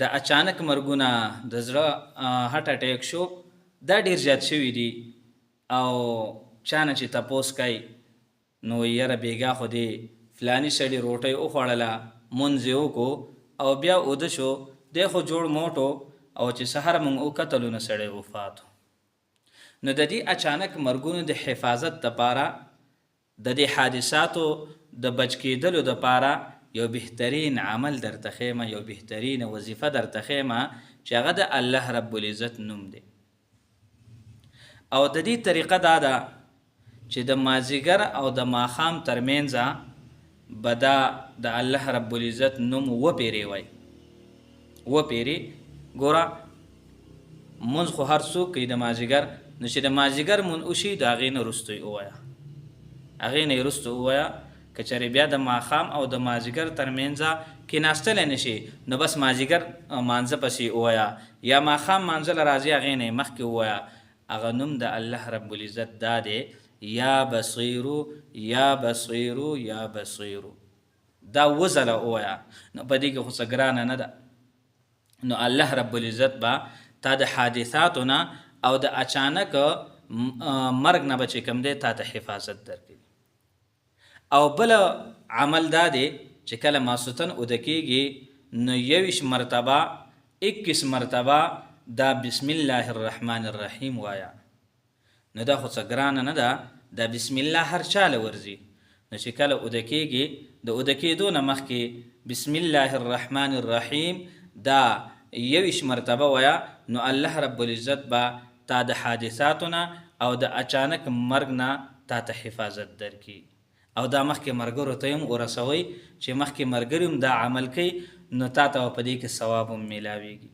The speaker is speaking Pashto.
د اچانک مرګونه د زړه هارت اټیک شو دا ډیر زیات شوي دي او چا نه چې تپوس کوي نو یاره بیګا خو دې فلاني سړي روټۍ وخوړله مونځ یې وکړو او بیا اوده شو دی خو جوړ موټو او چې سهار مونږ وکتلو نو سړی وفات نو د دې اچانک مرګونو د حفاظت دپاره د دې حادثاتو د بچ کېدلو دپاره یو بهترین عمل درته ښیمه یو بهترین وظیفه درته ښیمه چې هغه د الله رب العزت نوم دی او د دې طریقه دا ده چې د مازیګر او د ماښام ترمنځه به دا د الله رب العزت نوم وپیرې وای وپیرې ګوره مونځ خو هر څوک کوي د مازیګر نو چې د مازیګر مونځ وشي د هغې نه وروسته یې ووایه هغې نه یې وروسته ووایه که چېرې بیا د ماښام او د مازیګر ترمنځه کېناستلی نه شي نو بس مازیګر مانځه پسې ووایه یا ماښام مانځه له راځي هغې نه یې مخکې ووایه هغه نوم د الله رب العزت دا دی یا بصیرو یا بصیرو یا بصیرو دا وزله ووایه نو په دې کې خو څه ګرانه نه ده نو الله رب العزت به تا د حادثاتو نه او د اچانک مرګ نه به چې کوم دی تا ته حفاظت درکوي او بل عمل دا دی چې کله ماسوتن اوده کېږي نو 21 مرتبه 21 مرتبه دا بسم الله الرحمن الرحیم وایا نو دا خو څه ګرانه نه ده دا بسم الله هر چاله ورځي نو چې کله اوده کېږي د اوده کېدو نه مخکې بسم الله الرحمن الرحیم دا 21 مرتبه ویا نو الله رب العزت به تا د حادثاتو نه او د اچانک مرګ نه تا ته حفاظت درکړي او دا مخکې مرګرو ته هم ورسوئ چې مخکې مرګري هم دا عمل کوي نو تا ته په دې کې ثواب هم میلاویږي